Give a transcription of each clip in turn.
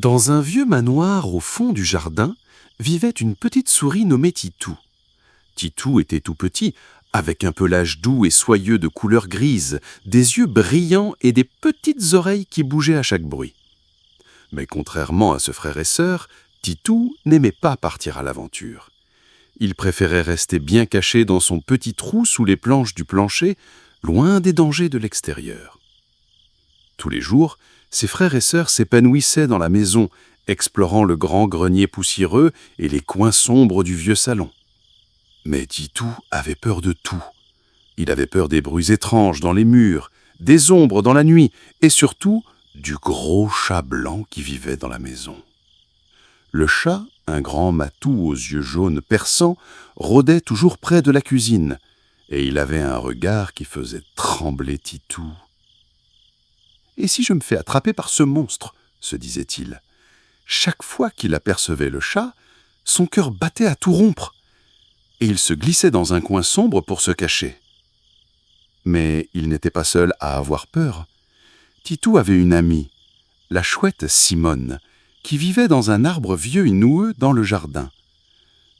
Dans un vieux manoir au fond du jardin, vivait une petite souris nommée Titou. Titou était tout petit, avec un pelage doux et soyeux de couleur grise, des yeux brillants et des petites oreilles qui bougeaient à chaque bruit. Mais contrairement à ses frères et sœurs, Titou n'aimait pas partir à l'aventure. Il préférait rester bien caché dans son petit trou sous les planches du plancher, loin des dangers de l'extérieur. Tous les jours, ses frères et sœurs s'épanouissaient dans la maison, explorant le grand grenier poussiéreux et les coins sombres du vieux salon. Mais Titou avait peur de tout. Il avait peur des bruits étranges dans les murs, des ombres dans la nuit et surtout du gros chat blanc qui vivait dans la maison. Le chat, un grand matou aux yeux jaunes perçants, rôdait toujours près de la cuisine et il avait un regard qui faisait trembler Titou. « Et si je me fais attraper par ce monstre ?» se disait-il. Chaque fois qu'il apercevait le chat, son cœur battait à tout rompre et il se glissait dans un coin sombre pour se cacher. Mais il n'était pas seul à avoir peur. Titou avait une amie, la chouette Simone, qui vivait dans un arbre vieux et noueux dans le jardin.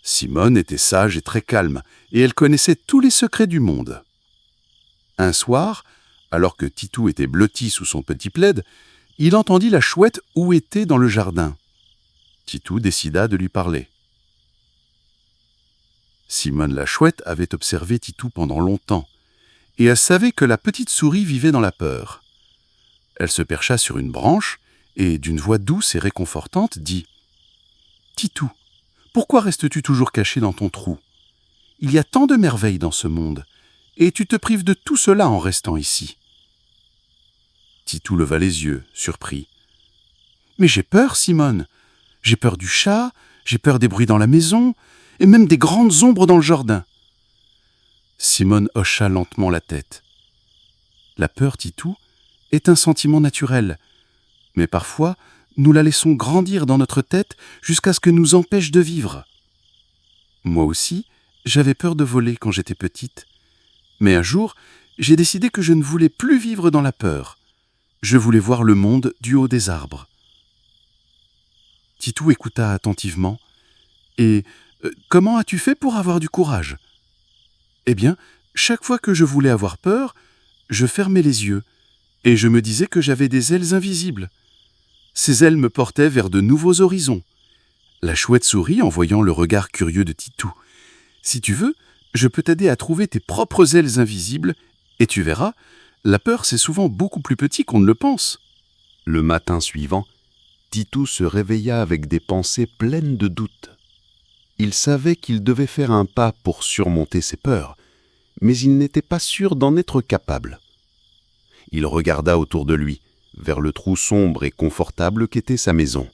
Simone était sage et très calme, et elle connaissait tous les secrets du monde. Un soir, alors que Titou était blotti sous son petit plaid, il entendit la chouette ouéter dans le jardin. Titou décida de lui parler. Simone la chouette avait observé Titou pendant longtemps, et elle savait que la petite souris vivait dans la peur. Elle se percha sur une branche et, d'une voix douce et réconfortante, dit « Titou, pourquoi restes-tu toujours caché dans ton trou ? Il y a tant de merveilles dans ce monde, et tu te prives de tout cela en restant ici. » Titou leva les yeux, surpris. « Mais j'ai peur, Simone. J'ai peur du chat, j'ai peur des bruits dans la maison, et même des grandes ombres dans le jardin. » Simone hocha lentement la tête. « La peur, Titou, est un sentiment naturel, mais parfois, nous la laissons grandir dans notre tête jusqu'à ce que nous empêche de vivre. Moi aussi, j'avais peur de voler quand j'étais petite, mais un jour, j'ai décidé que je ne voulais plus vivre dans la peur. Je voulais voir le monde du haut des arbres. » Titou écouta attentivement. « Et comment as-tu fait pour avoir du courage ? » « Eh bien, chaque fois que je voulais avoir peur, je fermais les yeux et je me disais que j'avais des ailes invisibles. Ces ailes me portaient vers de nouveaux horizons. » La chouette sourit en voyant le regard curieux de Titou. « Si tu veux, je peux t'aider à trouver tes propres ailes invisibles et tu verras, la peur c'est souvent beaucoup plus petit qu'on ne le pense. » Le matin suivant, Titou se réveilla avec des pensées pleines de doutes. Il savait qu'il devait faire un pas pour surmonter ses peurs, mais il n'était pas sûr d'en être capable. Il regarda autour de lui, vers le trou sombre et confortable qu'était sa maison.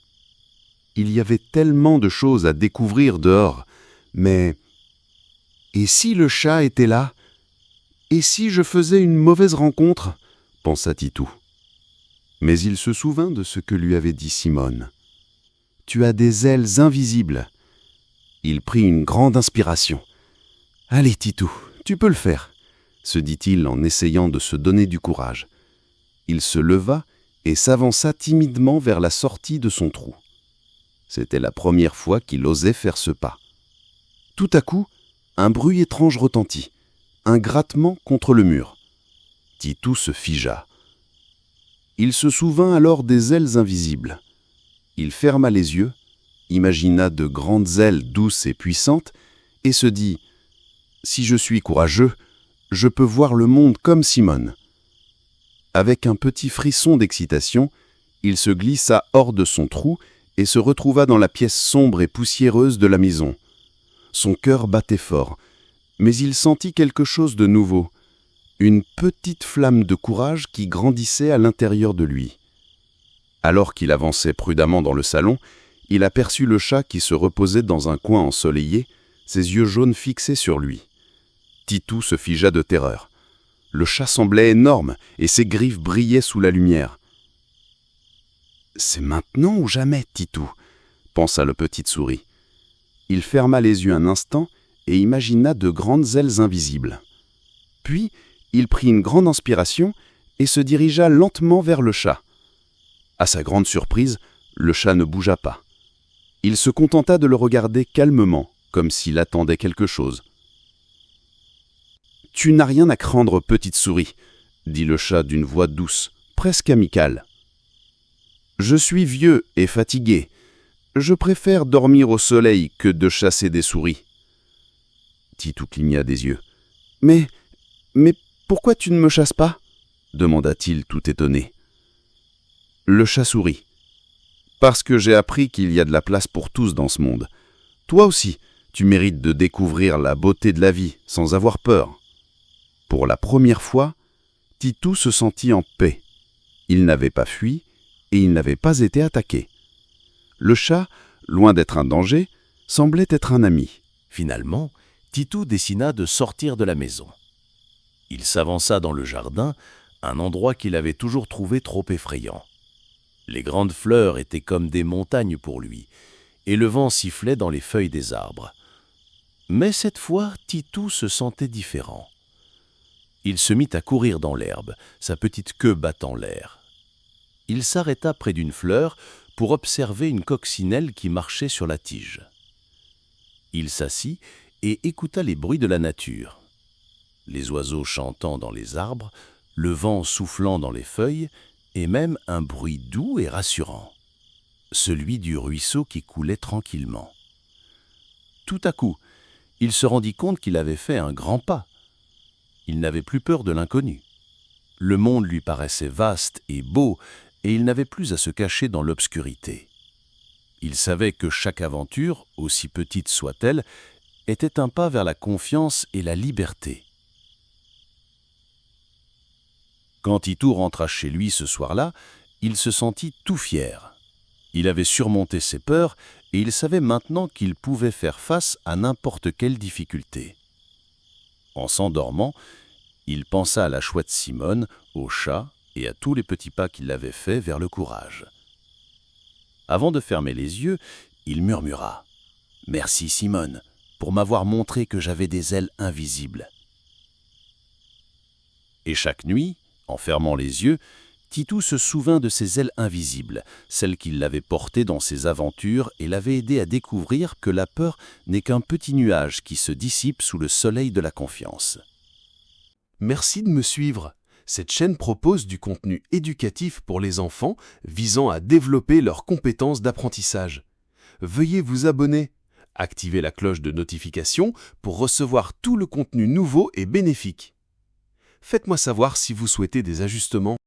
Il y avait tellement de choses à découvrir dehors, mais... Et si le chat était là ? Et si je faisais une mauvaise rencontre ? Pensa Titou. Mais il se souvint de ce que lui avait dit Simone. « Tu as des ailes invisibles. » Il prit une grande inspiration. « Allez, Titou, tu peux le faire, » se dit-il en essayant de se donner du courage. Il se leva et s'avança timidement vers la sortie de son trou. C'était la première fois qu'il osait faire ce pas. Tout à coup, un bruit étrange retentit, un grattement contre le mur. Titou se figea. Il se souvint alors des ailes invisibles. Il ferma les yeux, imagina de grandes ailes douces et puissantes et se dit « Si je suis courageux, je peux voir le monde comme Simone. » Avec un petit frisson d'excitation, il se glissa hors de son trou et se retrouva dans la pièce sombre et poussiéreuse de la maison. Son cœur battait fort, mais il sentit quelque chose de nouveau, une petite flamme de courage qui grandissait à l'intérieur de lui. Alors qu'il avançait prudemment dans le salon, il aperçut le chat qui se reposait dans un coin ensoleillé, ses yeux jaunes fixés sur lui. Titou se figea de terreur. Le chat semblait énorme et ses griffes brillaient sous la lumière. « C'est maintenant ou jamais, Titou ?» pensa le petite souris. Il ferma les yeux un instant et imagina de grandes ailes invisibles. Puis, il prit une grande inspiration et se dirigea lentement vers le chat. À sa grande surprise, Le chat ne bougea pas. Il se contenta de le regarder calmement, comme s'il attendait quelque chose. « Tu n'as rien à craindre, petite souris, » dit le chat d'une voix douce, presque amicale. « Je suis vieux et fatigué. Je préfère dormir au soleil que de chasser des souris. » Titou cligna des yeux. « Mais pourquoi tu ne me chasses pas ?» demanda-t-il tout étonné. Le chat sourit. « Parce que j'ai appris qu'il y a de la place pour tous dans ce monde. Toi aussi, tu mérites de découvrir la beauté de la vie sans avoir peur. » Pour la première fois, Titou se sentit en paix. Il n'avait pas fui et il n'avait pas été attaqué. Le chat, loin d'être un danger, semblait être un ami. Finalement, Titou décida de sortir de la maison. Il s'avança dans le jardin, un endroit qu'il avait toujours trouvé trop effrayant. Les grandes fleurs étaient comme des montagnes pour lui, et le vent sifflait dans les feuilles des arbres. Mais cette fois, Titou se sentait différent. Il se mit à courir dans l'herbe, sa petite queue battant l'air. Il s'arrêta près d'une fleur pour observer une coccinelle qui marchait sur la tige. Il s'assit et écouta les bruits de la nature. Les oiseaux chantant dans les arbres, le vent soufflant dans les feuilles, et même un bruit doux et rassurant, celui du ruisseau qui coulait tranquillement. Tout à coup, il se rendit compte qu'il avait fait un grand pas. Il n'avait plus peur de l'inconnu. Le monde lui paraissait vaste et beau, et il n'avait plus à se cacher dans l'obscurité. Il savait que chaque aventure, aussi petite soit-elle, était un pas vers la confiance et la liberté. Quand Titou rentra chez lui ce soir-là, il se sentit tout fier. Il avait surmonté ses peurs et il savait maintenant qu'il pouvait faire face à n'importe quelle difficulté. En s'endormant, il pensa à la chouette Simone, au chat et à tous les petits pas qu'il avait faits vers le courage. Avant de fermer les yeux, il murmura « Merci Simone, pour m'avoir montré que j'avais des ailes invisibles. » Et chaque nuit, en fermant les yeux, Titou se souvint de ces ailes invisibles, celles qui l'avaient porté dans ses aventures et l'avaient aidé à découvrir que la peur n'est qu'un petit nuage qui se dissipe sous le soleil de la confiance. Merci de me suivre. Cette chaîne propose du contenu éducatif pour les enfants visant à développer leurs compétences d'apprentissage. Veuillez vous abonner. Activez la cloche de notification pour recevoir tout le contenu nouveau et bénéfique. Faites-moi savoir si vous souhaitez des ajustements.